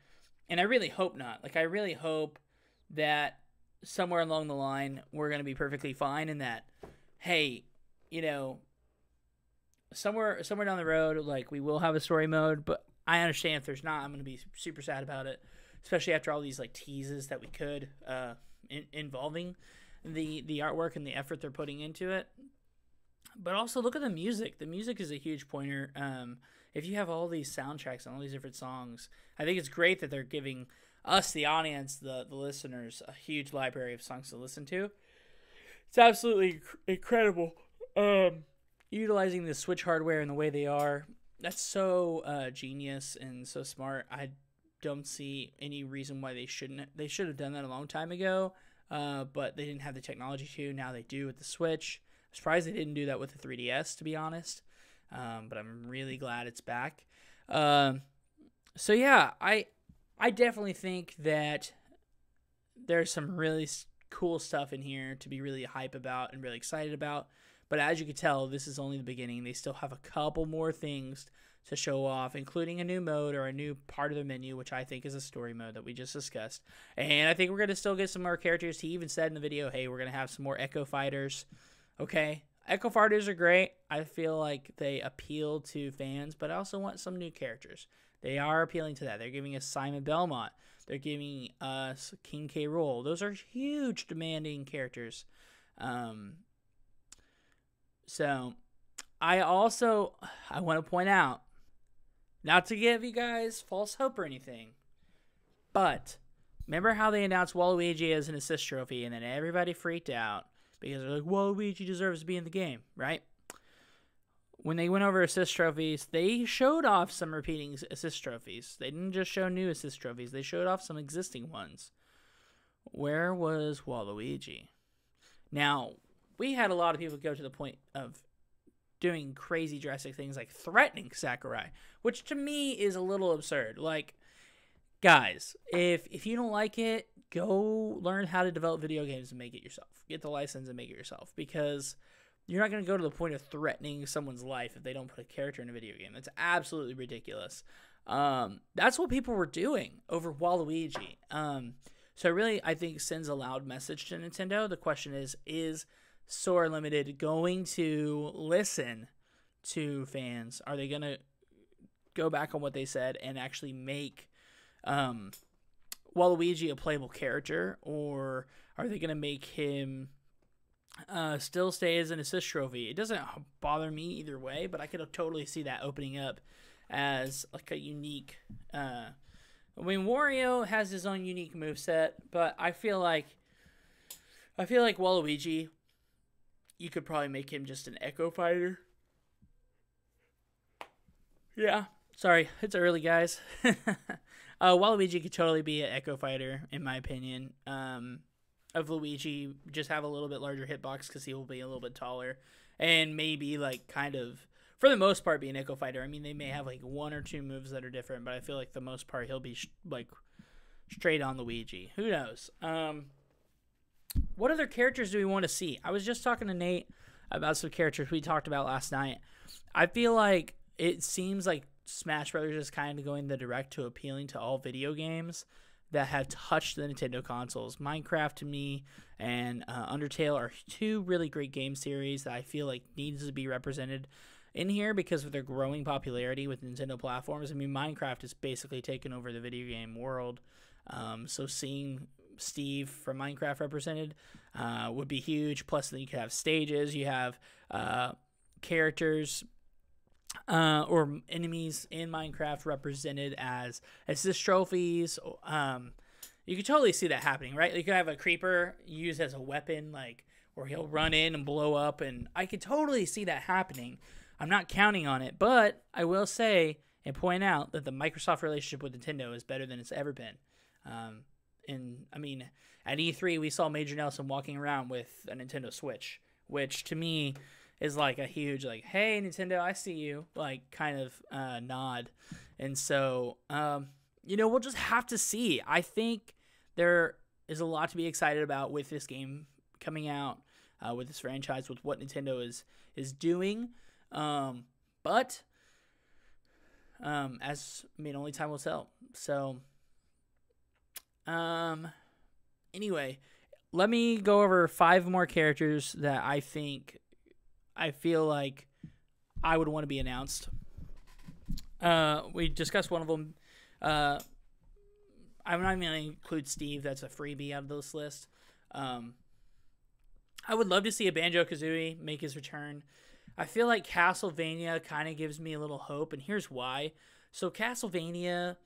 [SPEAKER 1] and I really hope not. Like, I really hope that somewhere along the line we're going to be perfectly fine, and that, hey, you know, somewhere down the road, like, we will have a story mode. But I understand if there's not, I'm going to be super sad about it, especially after all these like teases that we could involving the artwork and the effort they're putting into it. But also look at the music. The music is a huge pointer. If you have all these soundtracks and all these different songs, I think it's great that they're giving us, the audience, the listeners, a huge library of songs to listen to. It's absolutely incredible. Utilizing the Switch hardware in the way they are, that's so genius and so smart. I don't see any reason why they shouldn't. They should have done that a long time ago, but they didn't have the technology to. Now they do with the Switch. I'm surprised they didn't do that with the 3DS, to be honest. But I'm really glad it's back. So yeah, I definitely think that there's some really cool stuff in here to be really hype about and really excited about. But as you can tell, this is only the beginning. They still have a couple more things to show off, including a new mode or a new part of the menu, which I think is a story mode that we just discussed. And I think we're going to still get some more characters. He even said in the video, hey, we're going to have some more Echo Fighters. Okay, Echo Fighters are great. I feel like they appeal to fans, but I also want some new characters. They are appealing to that. They're giving us Simon Belmont. They're giving us King K. Rool. Those are huge demanding characters. So I want to point out, not to give you guys false hope or anything, but remember how they announced Waluigi as an assist trophy and then everybody freaked out because they're like, Waluigi deserves to be in the game, right? When they went over assist trophies, they showed off some repeating assist trophies. They didn't just show new assist trophies. They showed off some existing ones. Where was Waluigi? Now, we had a lot of people go to the point of doing crazy drastic things like threatening Sakurai, which to me is a little absurd. Like, guys, if you don't like it, go learn how to develop video games and make it yourself. Get the license and make it yourself, because you're not going to go to the point of threatening someone's life if they don't put a character in a video game. That's absolutely ridiculous. That's what people were doing over Waluigi. So really, I think sends a loud message to Nintendo. The question is Sora Limited going to listen to fans? Are they going to go back on what they said and actually make Waluigi a playable character? Or are they going to make him still stay as an assist trophy? It doesn't bother me either way, but I could totally see that opening up as like a unique... I mean, Wario has his own unique moveset, but I feel like Waluigi, you could probably make him just an Echo Fighter. Yeah, sorry, it's early, guys. Waluigi could totally be an Echo Fighter, in my opinion. Of Luigi, just have a little bit larger hitbox because he will be a little bit taller, and maybe like kind of, for the most part, be an Echo Fighter. I mean, they may have like one or two moves that are different, but I feel like the most part he'll be like straight on Luigi. Who knows? What other characters do we want to see? I was just talking to Nate about some characters we talked about last night. I feel like it seems like Smash Brothers is kind of going the direct to appealing to all video games that have touched the Nintendo consoles. Minecraft, to me, and Undertale are two really great game series that I feel like needs to be represented in here because of their growing popularity with Nintendo platforms. I mean, Minecraft has basically taken over the video game world. So seeing Steve from Minecraft represented would be huge. Plus, then you could have stages. You have characters or enemies in Minecraft represented as assist trophies. You could totally see that happening, right? You could have a creeper used as a weapon, like, where he'll run in and blow up, and I could totally see that happening. I'm not counting on it, but I will say and point out that the Microsoft relationship with Nintendo is better than it's ever been. And I mean, at E3, we saw Major Nelson walking around with a Nintendo Switch, which to me is like a huge like, hey Nintendo, I see you, like kind of nod. And so we'll just have to see. I think there is a lot to be excited about with this game coming out, with this franchise, with what Nintendo is doing. But only time will tell. So anyway, let me go over 5 more characters that I feel like I would want to be announced. We discussed one of them. I'm not even going to include Steve. That's a freebie out of this list. I would love to see a Banjo-Kazooie make his return. I feel like Castlevania kind of gives me a little hope, and here's why. So Castlevania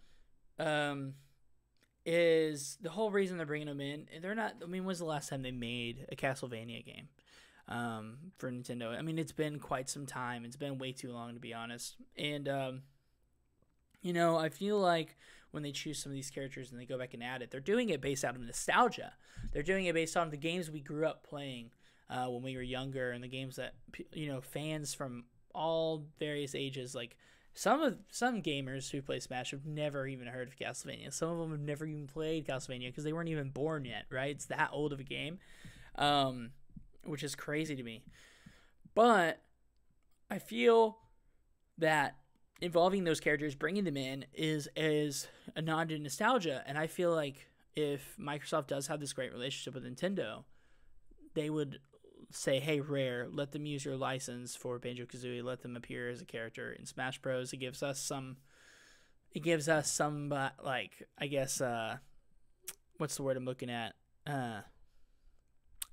[SPEAKER 1] is the whole reason they're bringing them in. They're not. I mean, when's the last time they made a Castlevania game for Nintendo? I mean, it's been quite some time. It's been way too long, to be honest. And I feel like when they choose some of these characters and they go back and add it, they're doing it based out of nostalgia. They're doing it based on the games we grew up playing when we were younger, and the games that fans from all various ages, like some gamers who play Smash have never even heard of Castlevania. Some of them have never even played Castlevania because they weren't even born yet, right? It's that old of a game, which is crazy to me. But I feel that involving those characters, bringing them in, is a nod to nostalgia. And I feel like if Microsoft does have this great relationship with Nintendo, they would say, hey, Rare, let them use your license for Banjo-Kazooie. Let them appear as a character in Smash Bros. It gives us some like, I guess, what's the word I'm looking at?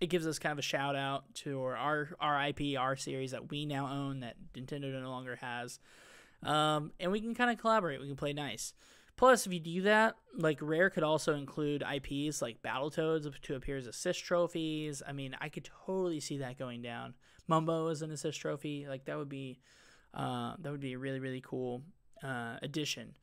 [SPEAKER 1] It gives us kind of a shout out to our IP, our series that we now own that Nintendo no longer has. And we can kind of collaborate. We can play nice. Plus, if you do that, like Rare could also include IPs like Battletoads to appear as assist trophies. I mean, I could totally see that going down. Mumbo as an assist trophy, like that would be a really, really cool addition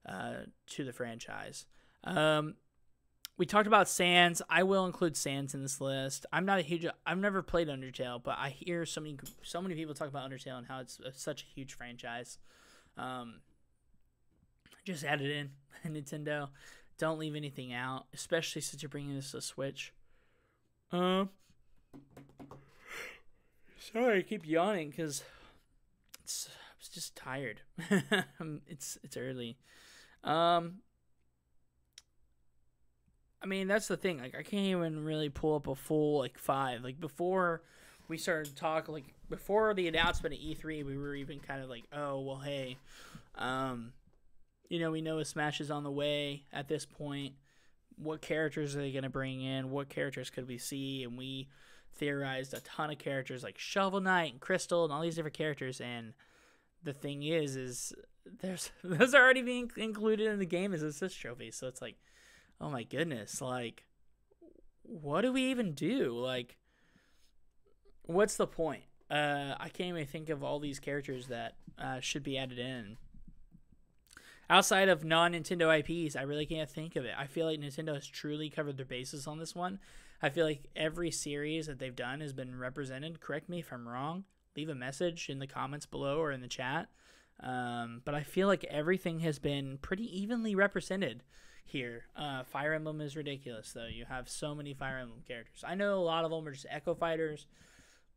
[SPEAKER 1] to the franchise. We talked about Sans. I will include Sans in this list. I've never played Undertale, but I hear so many people talk about Undertale and how it's such a huge franchise. Just add it in, Nintendo. Don't leave anything out, especially since you're bringing this to Switch. Sorry, I keep yawning because I was just tired. It's early. I mean, that's the thing. Like, I can't even really pull up a full, like, 5. Like, before we started talking, like, before the announcement at E3, we were even kind of like, oh, well, hey, we know a Smash is on the way at this point. What characters are they going to bring in? What characters could we see? And we theorized a ton of characters like Shovel Knight and Crystal and all these different characters. And the thing is those are already being included in the game as assist trophies. So it's like, oh my goodness, like, what do we even do? Like, what's the point? I can't even think of all these characters that should be added in. Outside of non-Nintendo IPs, I really can't think of it. I feel like Nintendo has truly covered their bases on this one. I feel like every series that they've done has been represented. Correct me if I'm wrong. Leave a message in the comments below or in the chat. But I feel like everything has been pretty evenly represented here. Fire Emblem is ridiculous, though. You have so many Fire Emblem characters. I know a lot of them are just Echo Fighters,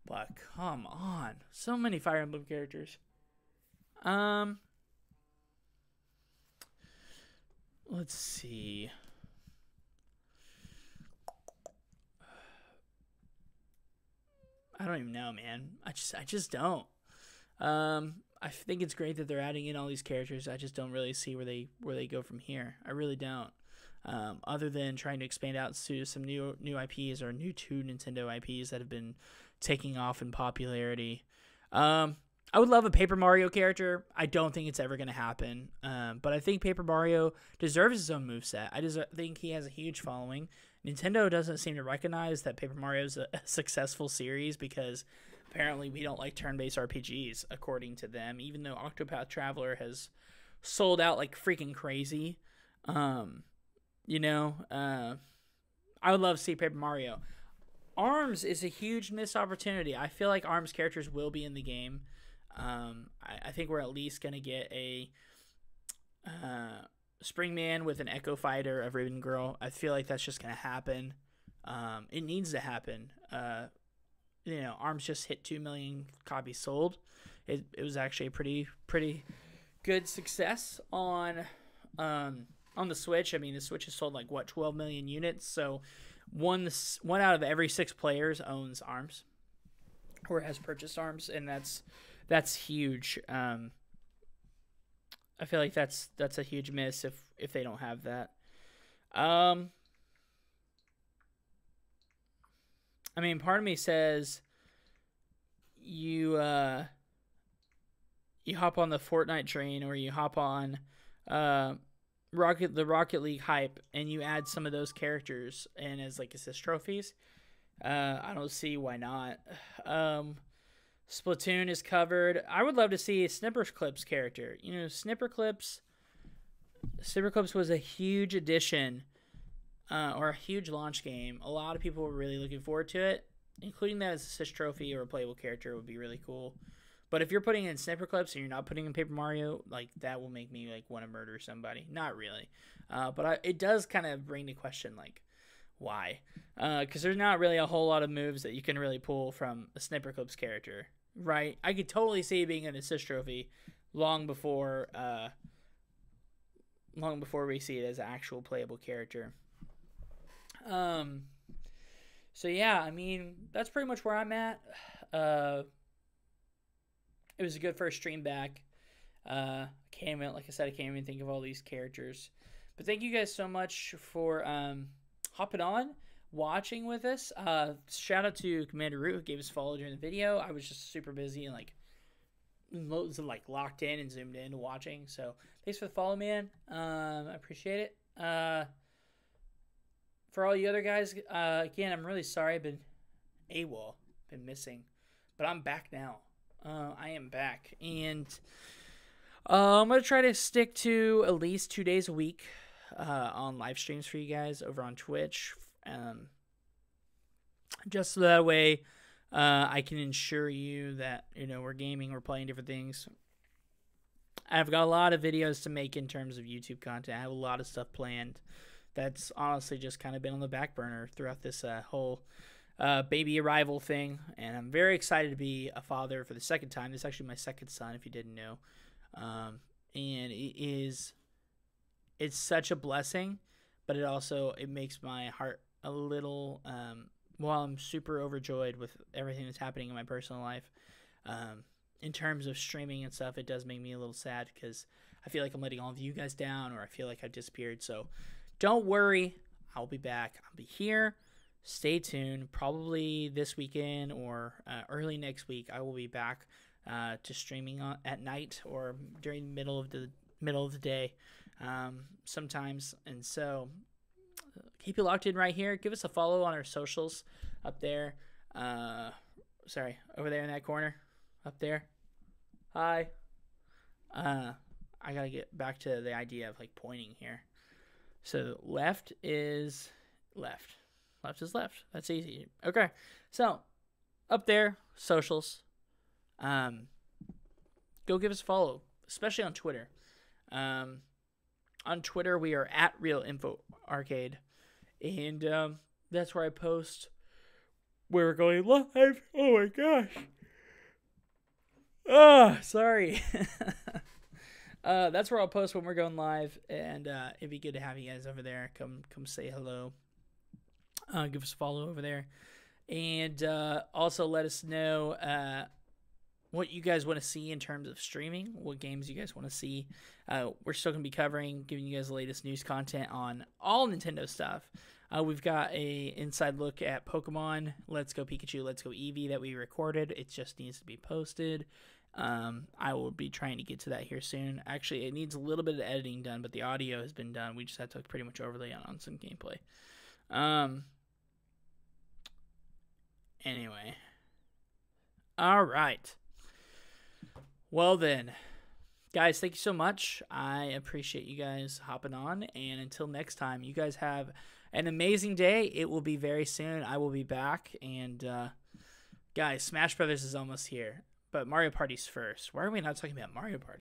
[SPEAKER 1] but come on. So many Fire Emblem characters. Let's see. I don't even know, man. I just don't. I think it's great that they're adding in all these characters. I just don't really see where they go from here. I really don't. Other than trying to expand out to some new IPs or new to Nintendo IPs that have been taking off in popularity. I would love a Paper Mario character. I don't think it's ever going to happen. But I think Paper Mario deserves his own moveset. I think he has a huge following. Nintendo doesn't seem to recognize that Paper Mario is a successful series because apparently we don't like turn-based RPGs, according to them, even though Octopath Traveler has sold out like freaking crazy. I would love to see Paper Mario. Arms is a huge missed opportunity. I feel like Arms characters will be in the game. I think we're at least going to get a Springman with an Echo Fighter, a Raven Girl. I feel like that's just going to happen. It needs to happen. Arms just hit 2 million copies sold. It was actually a pretty good success on the Switch. I mean, the Switch has sold like 12 million units. So one out of every 6 players owns Arms or has purchased Arms, and that's huge. I feel like that's a huge miss if they don't have that. I mean, part of me says you hop on the Fortnite train, or you hop on the Rocket League hype, and you add some of those characters in as like assist trophies. I don't see why not. Splatoon is covered. I would love to see a Snipper Clips character. Snipper Clips was a huge addition, or a huge launch game. A lot of people were really looking forward to it, including that as a assist trophy or a playable character would be really cool. But if you're putting in Snipper Clips and you're not putting in Paper Mario, like, that will make me like want to murder somebody. Not really, but it does kind of bring to question like why, because there's not really a whole lot of moves that you can really pull from a Snipper Clips character, right? I could totally see it being an assist trophy long before we see it as an actual playable character. So yeah, I mean, that's pretty much where I'm at. It was a good first stream back. Like I said, I can't even think of all these characters. But thank you guys so much for hopping on, watching with us. Shout out to Commander Root, who gave us a follow during the video. I was just super busy and locked in and zoomed in watching. So thanks for the follow, man. I appreciate it. For all you other guys, again, I'm really sorry. I've been AWOL, been missing, but I'm back now. I am back, and I'm going to try to stick to at least 2 days a week on live streams for you guys over on Twitch. Just so that way I can ensure you that, we're gaming, we're playing different things. I've got a lot of videos to make in terms of YouTube content. I have a lot of stuff planned that's honestly just kind of been on the back burner throughout this whole baby arrival thing, and I'm very excited to be a father for the second time. This is actually my second son, if you didn't know. And it's such a blessing, but it makes my heart a little, while I'm super overjoyed with everything that's happening in my personal life, in terms of streaming and stuff, it does make me a little sad because I feel like I'm letting all of you guys down, or I feel like I've disappeared. So don't worry, I'll be back. I'll be here. Stay tuned. Probably this weekend or early next week, I will be back to streaming at night or during the middle of the day sometimes. And so keep it locked in right here. Give us a follow on our socials up there. Over there in that corner up there. Hi. I gotta get back to the idea of like pointing here. So left is left. Left is left. That's easy. Okay. So, up there, socials. Go give us a follow, especially on Twitter. On Twitter, we are at Real Info Arcade. And that's where I post where we're going live. Oh my gosh. Oh, sorry. That's where I'll post when we're going live. And it'd be good to have you guys over there. Come say hello. Give us a follow over there, and also let us know what you guys want to see in terms of streaming, what games you guys want to see. We're still going to be giving you guys the latest news content on all Nintendo stuff. We've got a inside look at Pokemon Let's Go Pikachu, Let's Go Eevee that we recorded. It just needs to be posted. I will be trying to get to that here soon. Actually, it needs a little bit of editing done, but the audio has been done. We just had to pretty much overlay on some gameplay. Anyway. All right. Well then, guys, thank you so much. I appreciate you guys hopping on, and until next time, you guys have an amazing day. It will be very soon. I will be back. And guys, Smash Brothers is almost here. But Mario Party's first. Why are we not talking about Mario Party?